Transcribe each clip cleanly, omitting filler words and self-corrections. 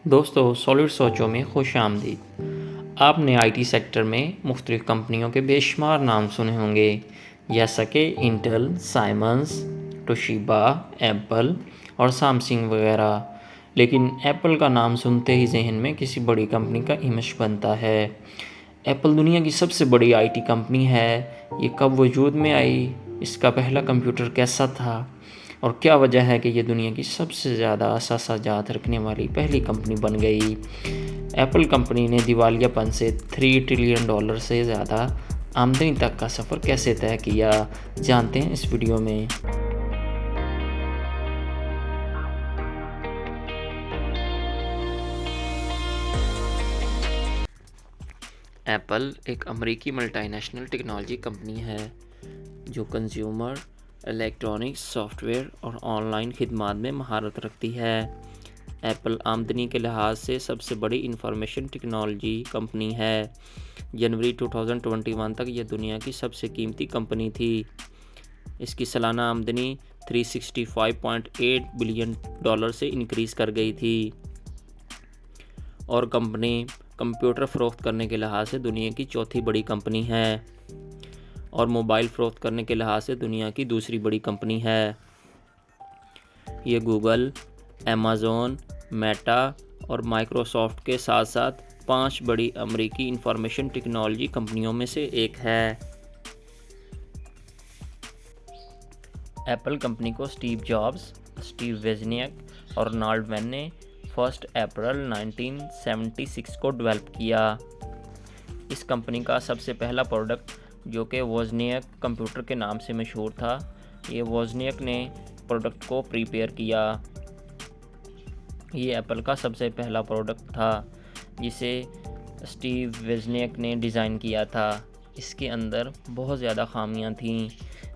دوستو سالڈ سوچوں میں خوش آمدید۔ آپ نے آئی ٹی سیکٹر میں مختلف کمپنیوں کے بے شمار نام سنے ہوں گے، جیسا کہ انٹل، سائمنز، ٹوشیبا، ایپل اور سامسنگ وغیرہ۔ لیکن ایپل کا نام سنتے ہی ذہن میں کسی بڑی کمپنی کا امیج بنتا ہے۔ ایپل دنیا کی سب سے بڑی آئی ٹی کمپنی ہے۔ یہ کب وجود میں آئی؟ اس کا پہلا کمپیوٹر کیسا تھا؟ اور کیا وجہ ہے کہ یہ دنیا کی سب سے زیادہ اثاثہ جات رکھنے والی پہلی کمپنی بن گئی؟ ایپل کمپنی نے دیوالیہ پن سے $3 ٹریلین سے زیادہ آمدنی تک کا سفر کیسے طے کیا؟ جانتے ہیں اس ویڈیو میں۔ ایپل ایک امریکی ملٹی نیشنل ٹیکنالوجی کمپنی ہے جو کنزیومر الیکٹرانکس، سافٹ ویئر اور آن لائن خدمات میں مہارت رکھتی ہے۔ ایپل آمدنی کے لحاظ سے سب سے بڑی انفارمیشن ٹیکنالوجی کمپنی ہے۔ جنوری 2021 تک یہ دنیا کی سب سے قیمتی کمپنی تھی۔ اس کی سالانہ آمدنی $365.8 بلین سے انکریز کر گئی تھی، اور کمپنی کمپیوٹر فروخت کرنے کے لحاظ سے دنیا کی چوتھی بڑی کمپنی ہے، اور موبائل فروخت کرنے کے لحاظ سے دنیا کی دوسری بڑی کمپنی ہے۔ یہ گوگل، ایمیزون، میٹا اور مائیکروسافٹ کے ساتھ ساتھ 5 بڑی امریکی انفارمیشن ٹیکنالوجی کمپنیوں میں سے ایک ہے۔ ایپل کمپنی کو اسٹیو جابز، اسٹیو ویزنیک اور رونالڈ وین نے 1 اپریل 1976 کو ڈیولپ کیا۔ اس کمپنی کا سب سے پہلا پروڈکٹ، جو کہ ووزنیاک کمپیوٹر کے نام سے مشہور تھا، یہ ووزنیاک نے پروڈکٹ کو پریپیئر کیا۔ یہ ایپل کا سب سے پہلا پروڈکٹ تھا جسے اسٹیو ویزنیک نے ڈیزائن کیا تھا۔ اس کے اندر بہت زیادہ خامیاں تھیں،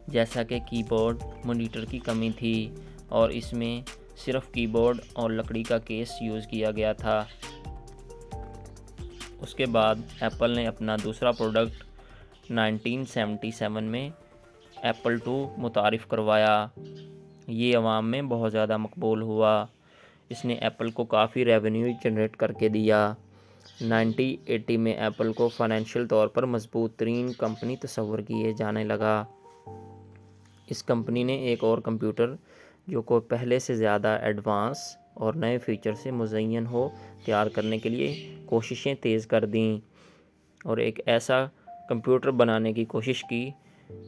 جیسا کہ کی بورڈ مانیٹر کی کمی تھی، اور اس میں صرف کی بورڈ اور لکڑی کا کیس یوز کیا گیا تھا۔ اس کے بعد ایپل نے اپنا دوسرا پروڈکٹ 1977 میں ایپل II متعارف کروایا۔ یہ عوام میں بہت زیادہ مقبول ہوا۔ اس نے ایپل کو کافی ریونیو جنریٹ کر کے دیا۔ 1980 میں ایپل کو فائنینشیل طور پر مضبوط ترین کمپنی تصور کیے جانے لگا۔ اس کمپنی نے ایک اور کمپیوٹر، جو کو پہلے سے زیادہ ایڈوانس اور نئے فیچر سے مزین ہو، تیار کرنے کے لیے کوششیں تیز کر دیں، اور ایک ایسا کمپیوٹر بنانے کی کوشش کی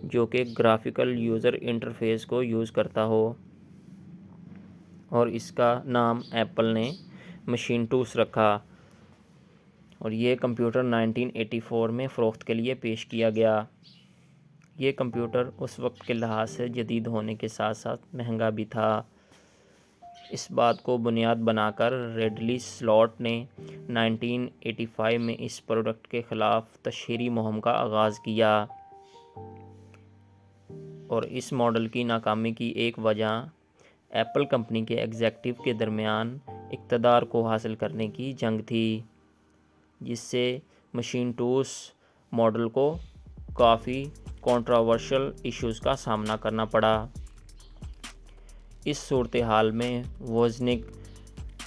جو کہ گرافیکل یوزر انٹرفیس کو یوز کرتا ہو، اور اس کا نام ایپل نے مشینٹوس رکھا، اور یہ کمپیوٹر 1984 میں فروخت کے لیے پیش کیا گیا۔ یہ کمپیوٹر اس وقت کے لحاظ سے جدید ہونے کے ساتھ ساتھ مہنگا بھی تھا۔ اس بات کو بنیاد بنا کر ریڈلی سلاٹ نے 1985 میں اس پروڈکٹ کے خلاف تشہیری مہم کا آغاز کیا، اور اس ماڈل کی ناکامی کی ایک وجہ ایپل کمپنی کے ایگزیکٹو کے درمیان اقتدار کو حاصل کرنے کی جنگ تھی، جس سے مشینٹوس ماڈل کو کافی کنٹروورشل ایشوز کا سامنا کرنا پڑا۔ اس صورتحال میں ووزنیک،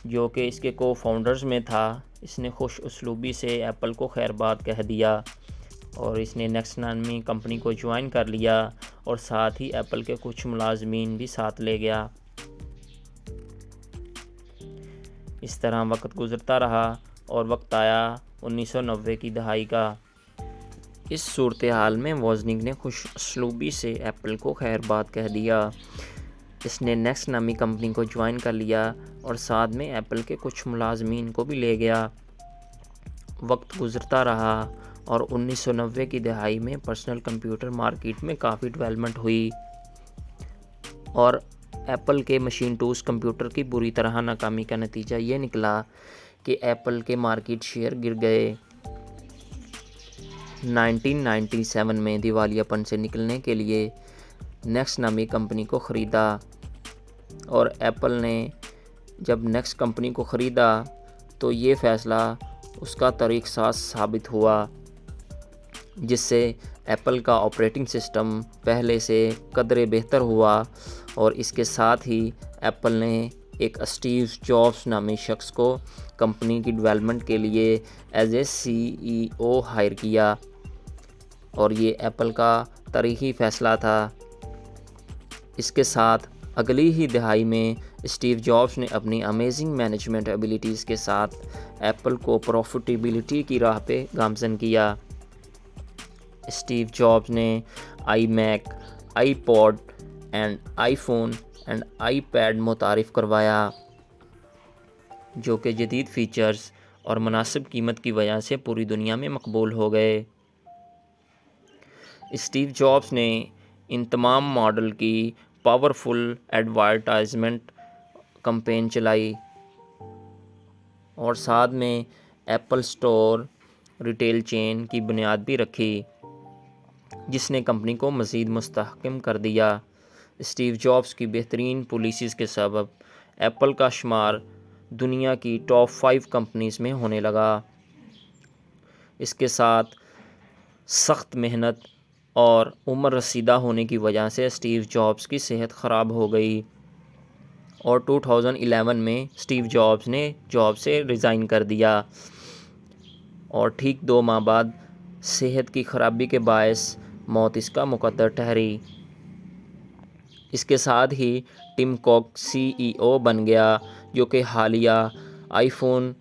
جو کہ اس کے کو فاؤنڈرز میں تھا، اس نے خوش اسلوبی سے ایپل کو خیر باد کہہ دیا، اور اس نے نیکسٹ نامی کمپنی کو جوائن کر لیا، اور ساتھ ہی ایپل کے کچھ ملازمین بھی ساتھ لے گیا۔ اس طرح وقت گزرتا رہا، اور وقت آیا 1990 کی دہائی کا۔ اس صورتحال میں ووزنیک نے خوش اسلوبی سے ایپل کو خیر باد کہہ دیا، اس نے نیکسٹ نامی کمپنی کو جوائن کر لیا، اور ساتھ میں ایپل کے کچھ ملازمین کو بھی لے گیا۔ وقت گزرتا رہا، اور 1990 کی دہائی میں پرسنل کمپیوٹر مارکیٹ میں کافی ڈیولپمنٹ ہوئی، اور ایپل کے مشینٹوس کمپیوٹر کی بری طرح ناکامی کا نتیجہ یہ نکلا کہ ایپل کے مارکیٹ شیئر گر گئے۔ 1997 میں دیوالیہ پن سے نکلنے کے لیے نیکسٹ نامی کمپنی کو خریدا، اور ایپل نے جب نیکسٹ کمپنی کو خریدا تو یہ فیصلہ اس کا طریق ساز ثابت ہوا، جس سے ایپل کا آپریٹنگ سسٹم پہلے سے قدرے بہتر ہوا، اور اس کے ساتھ ہی ایپل نے ایک اسٹیو جابس نامی شخص کو کمپنی کی ڈیولپمنٹ کے لیے ایز اے CEO ہائر کیا، اور یہ ایپل کا تاریخی فیصلہ تھا۔ اس کے ساتھ اگلی ہی دہائی میں اسٹیو جابس نے اپنی امیزنگ مینجمنٹ ایبلٹیز کے ساتھ ایپل کو پروفٹیبلٹی کی راہ پہ گامزن کیا۔ اسٹیو جابس نے iMac, iPod and iPhone and iPad متعارف کروایا، جو کہ جدید فیچرز اور مناسب قیمت کی وجہ سے پوری دنیا میں مقبول ہو گئے۔ اسٹیو جابس نے ان تمام ماڈل کی پاورفل ایڈورٹائزمنٹ کمپین چلائی اور ساتھ میں ایپل اسٹور ریٹیل چین کی بنیاد بھی رکھی، جس نے کمپنی کو مزید مستحکم کر دیا۔ اسٹیو جابس کی بہترین پالیسیز کے سبب ایپل کا شمار دنیا کی ٹاپ 5 کمپنیز میں ہونے لگا۔ اس کے ساتھ سخت محنت اور عمر رسیدہ ہونے کی وجہ سے اسٹیو جابس کی صحت خراب ہو گئی، اور 2011 میں اسٹیو جابس نے جاب سے ریزائن کر دیا، اور ٹھیک 2 ماہ بعد صحت کی خرابی کے باعث موت اس کا مقدر ٹھہری۔ اس کے ساتھ ہی ٹم کوک CEO بن گیا، جو کہ حالیہ آئی فون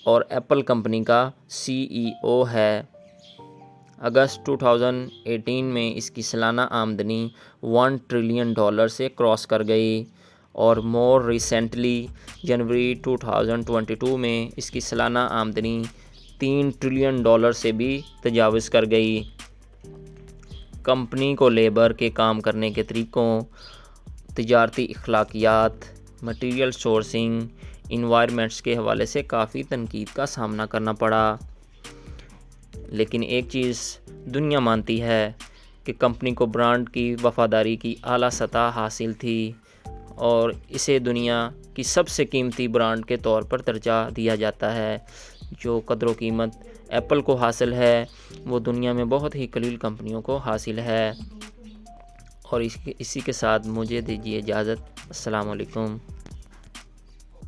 اور ایپل کمپنی کا CEO ہے۔ اگست 2018 میں اس کی سالانہ آمدنی $1 ٹریلین سے کراس کر گئی، اور مور ریسنٹلی جنوری 2022 میں اس کی سالانہ آمدنی $3 ٹریلین سے بھی تجاوز کر گئی۔ کمپنی کو لیبر کے کام کرنے کے طریقوں، تجارتی اخلاقیات، مٹیریل سورسنگ، انوائرمنٹس کے حوالے سے کافی تنقید کا سامنا کرنا پڑا، لیکن ایک چیز دنیا مانتی ہے کہ کمپنی کو برانڈ کی وفاداری کی اعلیٰ سطح حاصل تھی، اور اسے دنیا کی سب سے قیمتی برانڈ کے طور پر درجہ دیا جاتا ہے۔ جو قدر و قیمت ایپل کو حاصل ہے، وہ دنیا میں بہت ہی قلیل کمپنیوں کو حاصل ہے۔ اور اسی کے ساتھ مجھے دیجیے اجازت۔ السلام علیکم۔